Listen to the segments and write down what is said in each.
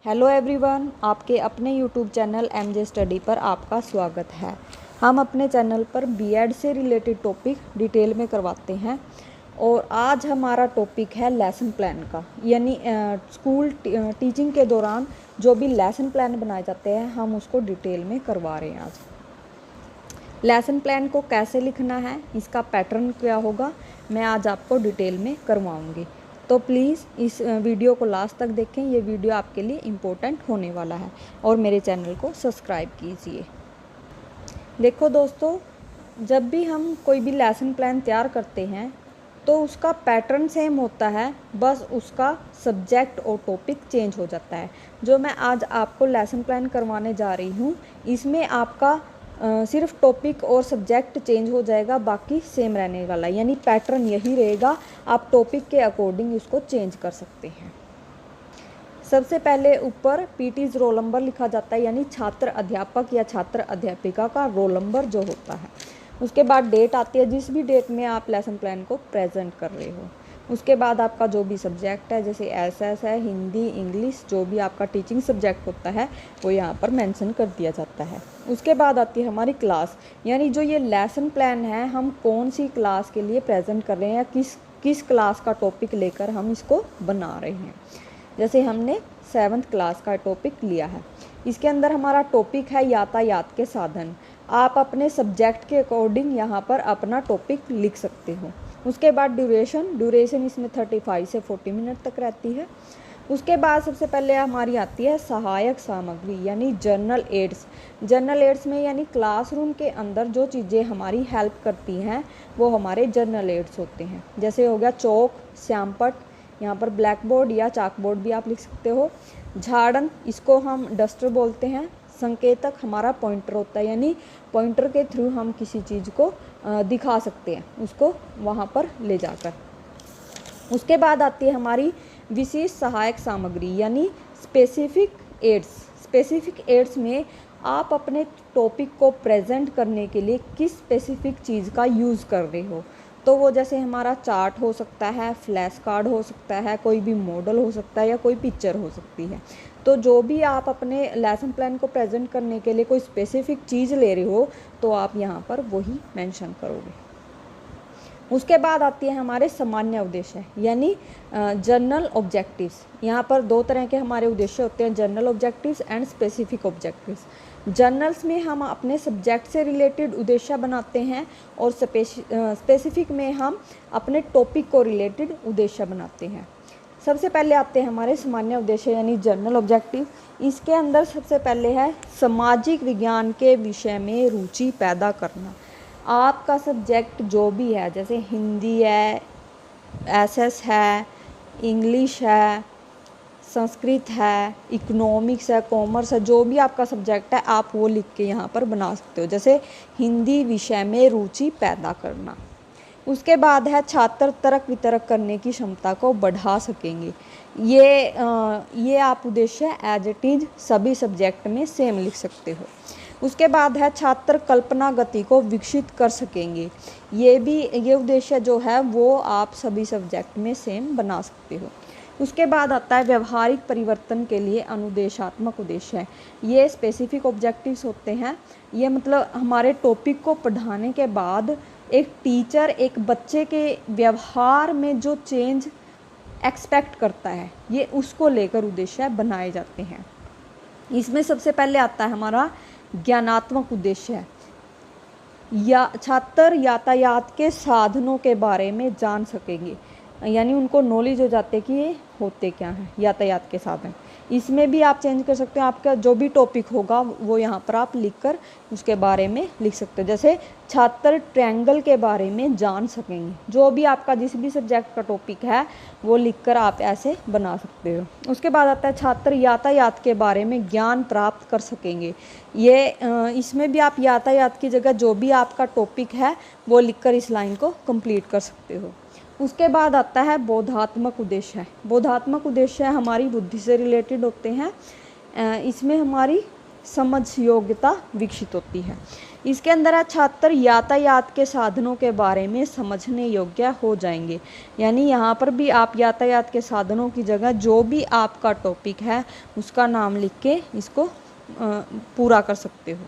Hello everyone, आपके अपने YouTube channel MJ study पर आपका स्वागत है। हम अपने चैनल पर बीएड से रिलेटेड टॉपिक डिटेल में करवाते हैं और आज हमारा टॉपिक है लेसन प्लान का, यानी स्कूल टीचिंग के दौरान जो भी लेसन प्लान बनाए जाते हैं हम उसको डिटेल में करवा रहे हैं। आज लेसन प्लान को कैसे लिखना है, इसका पैटर्न क्या होगा, मैं आज आपको डिटेल में करवाऊँगी। तो प्लीज़ इस वीडियो को लास्ट तक देखें, ये वीडियो आपके लिए इम्पोर्टेंट होने वाला है और मेरे चैनल को सब्सक्राइब कीजिए। देखो दोस्तों, जब भी हम कोई भी लेसन प्लान तैयार करते हैं तो उसका पैटर्न सेम होता है, बस उसका सब्जेक्ट और टॉपिक चेंज हो जाता है। जो मैं आज आपको लेसन प्लान करवाने जा रही हूँ इसमें आपका सिर्फ टॉपिक और सब्जेक्ट चेंज हो जाएगा, बाकी सेम रहने वाला, यानी पैटर्न यही रहेगा। आप टॉपिक के अकॉर्डिंग इसको चेंज कर सकते हैं। सबसे पहले ऊपर पीटीज रोल नंबर लिखा जाता है, यानी छात्र अध्यापक या छात्र अध्यापिका का रोल नंबर जो होता है। उसके बाद डेट आती है, जिस भी डेट में आप लेसन प्लान को प्रेजेंट कर रहे हो। उसके बाद आपका जो भी सब्जेक्ट है, जैसे एसएस है, हिंदी, इंग्लिश, जो भी आपका टीचिंग सब्जेक्ट होता है वो यहाँ पर मेंशन कर दिया जाता है। उसके बाद आती है हमारी क्लास, यानी जो ये लेसन प्लान है हम कौन सी क्लास के लिए प्रेजेंट कर रहे हैं या किस क्लास का टॉपिक लेकर हम इसको बना रहे हैं। जैसे हमने 7th क्लास का टॉपिक लिया है, इसके अंदर हमारा टॉपिक है यातायात के साधन। आप अपने सब्जेक्ट के अकॉर्डिंग यहाँ पर अपना टॉपिक लिख सकते हो। उसके बाद ड्यूरेशन इसमें 35 से 40 मिनट तक रहती है। उसके बाद सबसे पहले हमारी आती है सहायक सामग्री, यानी जर्नल एड्स। जर्नल एड्स में यानी क्लासरूम के अंदर जो चीज़ें हमारी हेल्प करती हैं वो हमारे जर्नल एड्स होते हैं। जैसे हो गया चौक, श्यामपट, यहाँ पर ब्लैक बोर्ड या चाक बोर्ड भी आप लिख सकते हो। झाड़न, इसको हम डस्टर बोलते हैं। संकेतक हमारा पॉइंटर होता है, यानी पॉइंटर के थ्रू हम किसी चीज़ को दिखा सकते हैं उसको वहाँ पर ले जाकर। उसके बाद आती है हमारी विशेष सहायक सामग्री, यानी स्पेसिफिक एड्स। स्पेसिफिक एड्स में आप अपने टॉपिक को प्रेजेंट करने के लिए किस स्पेसिफिक चीज़ का यूज़ कर रहे हो। तो वो जैसे हमारा चार्ट हो सकता है, फ्लैश कार्ड हो सकता है, कोई भी मॉडल हो सकता है या कोई पिक्चर हो सकती है। तो जो भी आप अपने लेसन प्लान को प्रेजेंट करने के लिए कोई स्पेसिफिक चीज़ ले रहे हो तो आप यहाँ पर वही मेंशन करोगे। उसके बाद आती है हमारे सामान्य उद्देश्य, यानी जनरल ऑब्जेक्टिव्स। यहाँ पर दो तरह के हमारे उद्देश्य होते हैं, general objectives and specific objectives. Generals में हम अपने सब्जेक्ट से रिलेटेड उद्देश्य बनाते हैं और स्पेसिफिक में हम अपने टॉपिक को रिलेटेड उद्देश्य बनाते हैं। सबसे पहले आते हैं हमारे सामान्य उद्देश्य, यानी जनरल ऑब्जेक्टिव। इसके अंदर सबसे पहले है सामाजिक विज्ञान के विषय में रुचि पैदा करना। आपका सब्जेक्ट जो भी है, जैसे हिंदी है, एसएस है, इंग्लिश है, संस्कृत है, इकोनॉमिक्स है, कॉमर्स है, जो भी आपका सब्जेक्ट है आप वो लिख के यहाँ पर बना सकते हो। जैसे हिंदी विषय में रुचि पैदा करना। उसके बाद है छात्र तर्क वितर्क करने की क्षमता को बढ़ा सकेंगे। ये आप उद्देश्य एज इट इज सभी सब्जेक्ट में सेम लिख सकते हो। उसके बाद है छात्र कल्पना गति को विकसित कर सकेंगे। ये उद्देश्य जो है वो आप सभी सब्जेक्ट में सेम बना सकते हो। उसके बाद आता है व्यवहारिक परिवर्तन के लिए अनुदेशात्मक उद्देश्य। ये स्पेसिफिक ऑब्जेक्टिव्स होते हैं। ये मतलब हमारे टॉपिक को पढ़ाने के बाद एक टीचर एक बच्चे के व्यवहार में जो चेंज एक्सपेक्ट करता है, ये उसको लेकर उद्देश्य बनाए जाते हैं। इसमें सबसे पहले आता है हमारा ज्ञानात्मक उद्देश्य, या छात्र यातायात के साधनों के बारे में जान सकेंगे, यानी उनको नॉलेज हो जाते है कि ये होते क्या हैं यातायात के साधन। इसमें भी आप चेंज कर सकते हो, आपका जो भी टॉपिक होगा वो यहाँ पर आप लिखकर उसके बारे में लिख सकते हो। जैसे छात्र ट्रायंगल के बारे में जान सकेंगे। जो भी आपका जिस भी सब्जेक्ट का टॉपिक है वो लिखकर आप ऐसे बना सकते हो। उसके बाद आता है छात्र यातायात के बारे में ज्ञान प्राप्त कर सकेंगे। इसमें भी आप यातायात की जगह जो भी आपका टॉपिक है वो लिखकर इस लाइन को कंप्लीट कर सकते हो। उसके बाद आता है बोधात्मक उद्देश्य। बोधात्मक उद्देश्य हमारी बुद्धि से रिलेटेड होते हैं। इसमें हमारी समझ योग्यता विकसित होती है। इसके अंदर है छात्र यातायात के साधनों के बारे में समझने योग्य हो जाएंगे। यानी यहाँ पर भी आप यातायात के साधनों की जगह जो भी आपका टॉपिक है उसका नाम लिख के इसको पूरा कर सकते हो।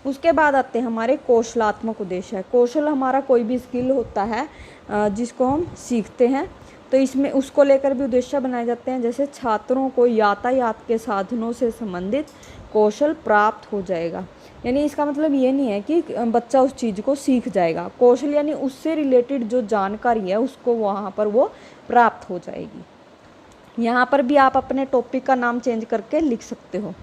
उसके बाद आते हैं हमारे कौशलात्मक उद्देश्य। कौशल हमारा कोई भी स्किल होता है जिसको हम सीखते हैं, तो इसमें उसको लेकर भी उद्देश्य बनाए जाते हैं। जैसे छात्रों को यातायात के साधनों से संबंधित कौशल प्राप्त हो जाएगा। यानी इसका मतलब ये नहीं है कि बच्चा उस चीज़ को सीख जाएगा। कौशल यानी उससे रिलेटेड जो जानकारी है उसको वहाँ पर वो प्राप्त हो जाएगी। यहाँ पर भी आप अपने टॉपिक का नाम चेंज करके लिख सकते हो।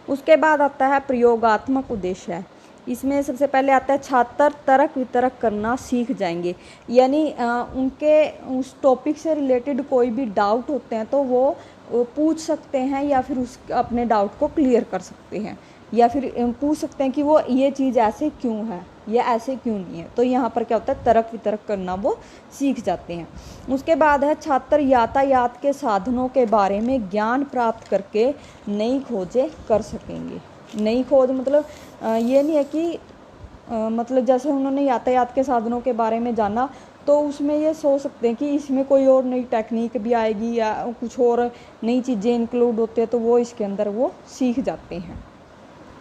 उसके बाद आता है प्रयोगात्मक उद्देश्य। इसमें सबसे पहले आता है छात्र तर्क वितर्क करना सीख जाएंगे। यानी उनके उस टॉपिक से रिलेटेड कोई भी डाउट होते हैं तो वो पूछ सकते हैं या फिर उस अपने डाउट को क्लियर कर सकते हैं, या फिर पूछ सकते हैं कि वो ये चीज़ ऐसे क्यों है या ऐसे क्यों नहीं है। तो यहाँ पर क्या होता है, तर्क वितर्क करना वो सीख जाते हैं। उसके बाद है छात्र यातायात के साधनों के बारे में ज्ञान प्राप्त करके नई खोजें कर सकेंगे। नई खोज मतलब ये नहीं है कि मतलब जैसे उन्होंने यातायात के साधनों के बारे में जाना तो उसमें ये सोच सकते हैं कि इसमें कोई और नई टेक्निक भी आएगी या कुछ और नई चीज़ें इंक्लूड होती है, तो वो इसके अंदर वो सीख जाते हैं।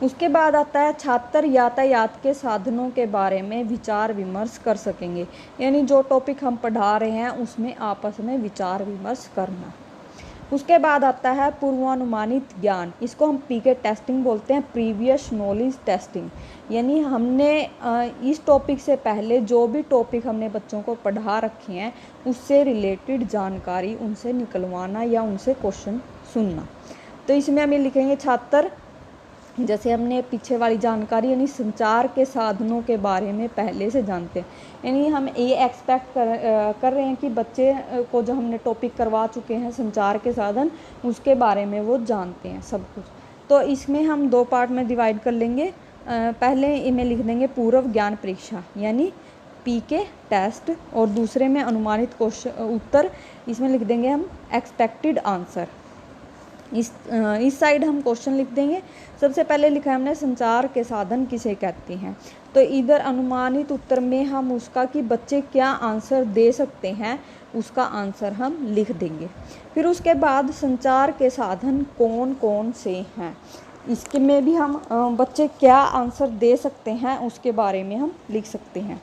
उसके बाद आता है छात्र यातायात के साधनों के बारे में विचार विमर्श कर सकेंगे। यानी जो टॉपिक हम पढ़ा रहे हैं उसमें आपस में विचार विमर्श करना। उसके बाद आता है पूर्वानुमानित ज्ञान। इसको हम पीके टेस्टिंग बोलते हैं, प्रीवियस नॉलेज टेस्टिंग। यानी हमने इस टॉपिक से पहले जो भी टॉपिक हमने बच्चों को पढ़ा रखे हैं उससे रिलेटेड जानकारी उनसे निकलवाना या उनसे क्वेश्चन सुनना। तो इसमें हम ये लिखेंगे छात्र, जैसे हमने पीछे वाली जानकारी यानी संचार के साधनों के बारे में पहले से जानते हैं। यानी हम ये एक्सपेक्ट कर रहे हैं कि बच्चे को जो हमने टॉपिक करवा चुके हैं संचार के साधन, उसके बारे में वो जानते हैं सब कुछ। तो इसमें हम दो पार्ट में डिवाइड कर लेंगे। पहले इनमें लिख देंगे पूर्व ज्ञान परीक्षा यानी पीके टेस्ट, और दूसरे में अनुमानित क्वेश्चन उत्तर, इसमें लिख देंगे हम एक्सपेक्टेड आंसर। इस साइड हम क्वेश्चन लिख देंगे। सबसे पहले लिखा है हमने संचार के साधन किसे कहते हैं, तो इधर अनुमानित उत्तर में हम उसका कि बच्चे क्या आंसर दे सकते हैं उसका आंसर हम लिख देंगे। फिर उसके बाद संचार के साधन कौन कौन से हैं, इसके में भी हम बच्चे क्या आंसर दे सकते हैं उसके बारे में हम लिख सकते हैं।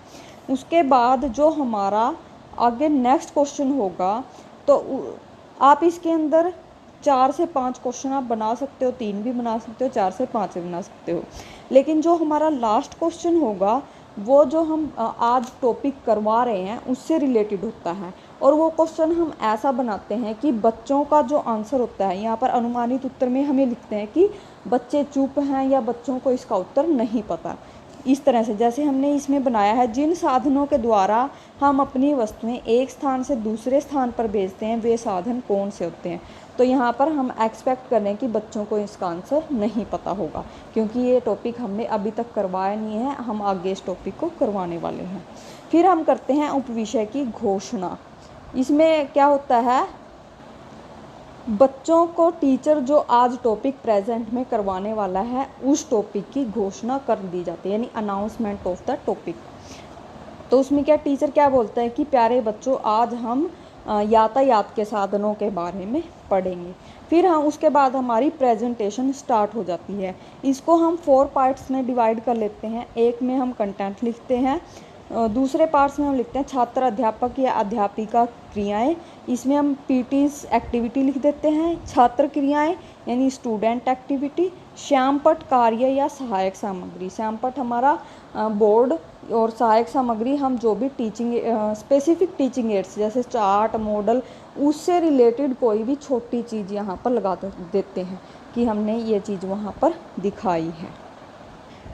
उसके बाद जो हमारा आगे नेक्स्ट क्वेश्चन होगा, तो आप इसके अंदर 4 से 5 क्वेश्चन आप बना सकते हो, 3 भी बना सकते हो, 4 से 5 भी बना सकते हो। लेकिन जो हमारा लास्ट क्वेश्चन होगा वो जो हम आज टॉपिक करवा रहे हैं उससे रिलेटेड होता है, और वो क्वेश्चन हम ऐसा बनाते हैं कि बच्चों का जो आंसर होता है, यहाँ पर अनुमानित उत्तर में हमें लिखते हैं कि बच्चे चुप हैं या बच्चों को इसका उत्तर नहीं पता। इस तरह से जैसे हमने इसमें बनाया है, जिन साधनों के द्वारा हम अपनी वस्तुएं एक स्थान से दूसरे स्थान पर भेजते हैं वे साधन कौन से होते हैं। तो यहाँ पर हम एक्सपेक्ट कर रहे हैं कि बच्चों को इसका आंसर नहीं पता होगा, क्योंकि ये टॉपिक हमने अभी तक करवाया नहीं है, हम आगे इस टॉपिक को करवाने वाले हैं। फिर हम करते हैं उपविषय की घोषणा। इसमें क्या होता है, बच्चों को टीचर जो आज टॉपिक प्रेजेंट में करवाने वाला है उस टॉपिक की घोषणा कर दी जाती है, यानी अनाउंसमेंट ऑफ द टॉपिक। तो उसमें क्या टीचर क्या बोलता है कि प्यारे बच्चों आज हम यातायात के साधनों के बारे में पढ़ेंगे। फिर हम उसके बाद हमारी प्रेजेंटेशन स्टार्ट हो जाती है। इसको हम 4 पार्ट्स में डिवाइड कर लेते हैं। एक में हम कंटेंट लिखते हैं, दूसरे पार्ट्स में हम लिखते हैं छात्र अध्यापक या अध्यापिका क्रियाएं। इसमें हम पीटीज एक्टिविटी लिख देते हैं, छात्र क्रियाएं यानी स्टूडेंट एक्टिविटी, श्यामपट्ट कार्य या सहायक सामग्री। श्यामपट्ट हमारा बोर्ड और सहायक सामग्री हम जो भी टीचिंग स्पेसिफिक टीचिंग एड्स जैसे चार्ट मॉडल उससे रिलेटेड कोई भी छोटी चीज़ यहाँ पर लगा देते हैं कि हमने ये चीज़ वहाँ पर दिखाई है।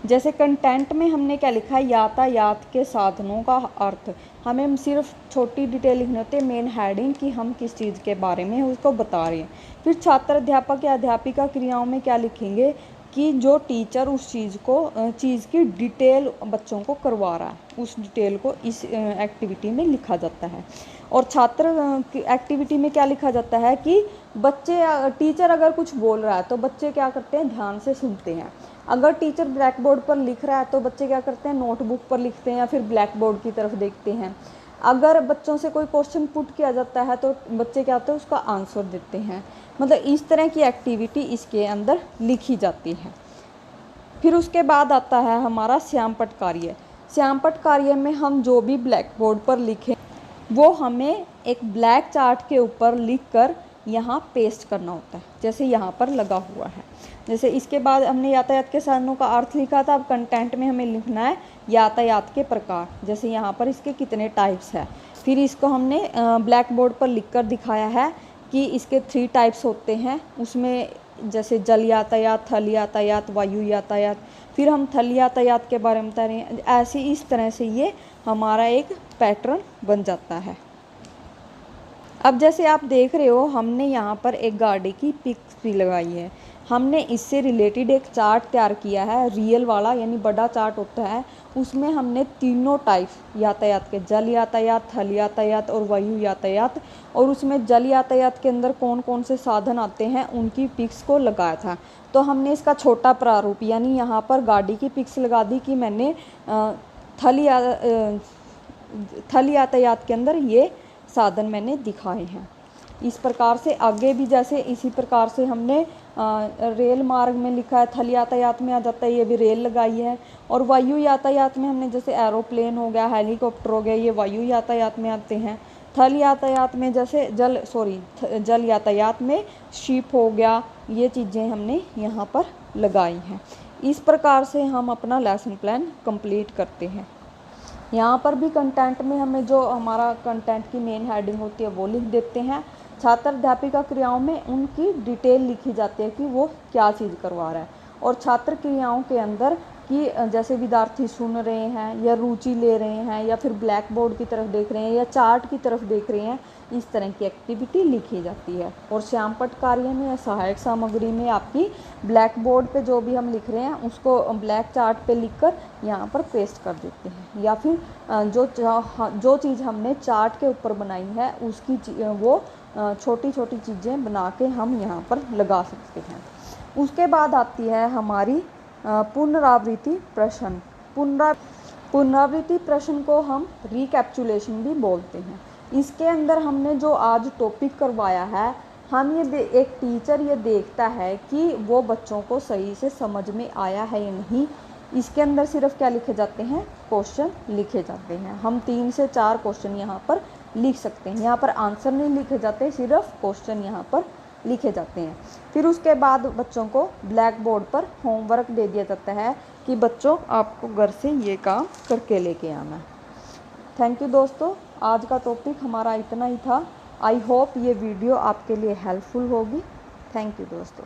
जैसे कंटेंट में हमने क्या लिखा है, यातायात के साधनों का अर्थ। हमें सिर्फ छोटी डिटेल लिखनी होती है, मेन हेडिंग कि हम किस चीज़ के बारे में उसको बता रहे हैं। फिर छात्र अध्यापक या अध्यापिका क्रियाओं में क्या लिखेंगे कि जो टीचर उस चीज़ की डिटेल बच्चों को करवा रहा है, उस डिटेल को इस एक्टिविटी में लिखा जाता है। और छात्र एक्टिविटी में क्या लिखा जाता है कि बच्चे टीचर अगर कुछ बोल रहा है तो बच्चे क्या करते हैं, ध्यान से सुनते हैं। अगर टीचर ब्लैक बोर्ड पर लिख रहा है तो बच्चे क्या करते हैं, नोटबुक पर लिखते हैं या फिर ब्लैक बोर्ड की तरफ देखते हैं। अगर बच्चों से कोई क्वेश्चन पुट किया जाता है तो बच्चे क्या होते हैं, उसका आंसर देते हैं। मतलब इस तरह की एक्टिविटी इसके अंदर लिखी जाती है। फिर उसके बाद आता है हमारा श्यामपट्ट कार्य। श्यामपट्ट कार्य में हम जो भी ब्लैक बोर्ड पर लिखें वो हमें एक ब्लैक चार्ट के ऊपर लिखकर यहाँ पेस्ट करना होता है, जैसे यहाँ पर लगा हुआ है। जैसे इसके बाद हमने यातायात के साधनों का अर्थ लिखा था, अब कंटेंट में हमें लिखना है यातायात के प्रकार, जैसे यहाँ पर इसके कितने टाइप्स है। फिर इसको हमने ब्लैक बोर्ड पर लिखकर दिखाया है कि इसके 3 टाइप्स होते हैं, उसमें जैसे जल यातायात, थल यातायात, वायु यातायात। फिर हम थल यातायात के बारे में बता रहे हैं। ऐसे इस तरह से ये हमारा एक पैटर्न बन जाता है। अब जैसे आप देख रहे हो, हमने यहाँ पर एक गाड़ी की पिक्स भी लगाई है। हमने इससे रिलेटेड एक चार्ट तैयार किया है, रियल वाला, यानी बड़ा चार्ट होता है। उसमें हमने तीनों टाइप यातायात के, जल यातायात, थल यातायात और वायु यातायात, और उसमें जल यातायात के अंदर कौन कौन से साधन आते हैं उनकी पिक्स को लगाया था। तो हमने इसका छोटा प्रारूप, यानी यहाँ पर गाड़ी की पिक्स लगा दी कि मैंने थल यातायात के अंदर ये साधन मैंने दिखाए हैं। इस प्रकार से आगे भी जैसे इसी प्रकार से हमने रेल मार्ग में लिखा है, थल यातायात में आ जाता है, ये भी रेल लगाई है। और वायु यातायात में हमने जैसे एरोप्लेन हो गया, हेलीकॉप्टर हो गया, ये वायु यातायात में आते हैं। थल यातायात में जैसे जल यातायात में शिप हो गया, ये चीज़ें हमने यहाँ पर लगाई हैं। इस प्रकार से हम अपना लेसन प्लान कंप्लीट करते हैं। यहाँ पर भी कंटेंट में हमें जो हमारा कंटेंट की मेन हेडिंग होती है वो लिख देते हैं। छात्र अध्यापिका क्रियाओं में उनकी डिटेल लिखी जाती है कि वो क्या चीज़ करवा रहा है। और छात्र क्रियाओं के अंदर कि जैसे विद्यार्थी सुन रहे हैं या रुचि ले रहे हैं या फिर ब्लैक बोर्ड की तरफ देख रहे हैं या चार्ट की तरफ देख रहे हैं, इस तरह की एक्टिविटी लिखी जाती है। और श्यामपट्ट कार्य में या सहायक सामग्री में आपकी ब्लैक बोर्ड पे जो भी हम लिख रहे हैं उसको ब्लैक चार्ट पे लिखकर यहाँ पर पेस्ट कर देते हैं, या फिर जो चीज़ हमने चार्ट के ऊपर बनाई है उसकी वो छोटी छोटी चीज़ें बना के हम यहाँ पर लगा सकते हैं। उसके बाद आती है हमारी पुनरावृत्ति प्रश्न। पुनरावृत्ति प्रश्न को हम रिकैप्चुलेशन भी बोलते हैं। इसके अंदर हमने जो आज टॉपिक करवाया है, हम एक टीचर ये देखता है कि वो बच्चों को सही से समझ में आया है या नहीं। इसके अंदर सिर्फ क्या लिखे जाते हैं, क्वेश्चन लिखे जाते हैं। हम 3 से 4 क्वेश्चन यहाँ पर लिख सकते हैं। यहाँ पर आंसर नहीं लिखे जाते, सिर्फ क्वेश्चन यहाँ पर लिखे जाते हैं। फिर उसके बाद बच्चों को ब्लैक बोर्ड पर होमवर्क दे दिया जाता है कि बच्चों आपको घर से ये काम करके लेके आना है। थैंक यू दोस्तों, आज का टॉपिक हमारा इतना ही था। आई होप ये वीडियो आपके लिए हेल्पफुल होगी। थैंक यू दोस्तों।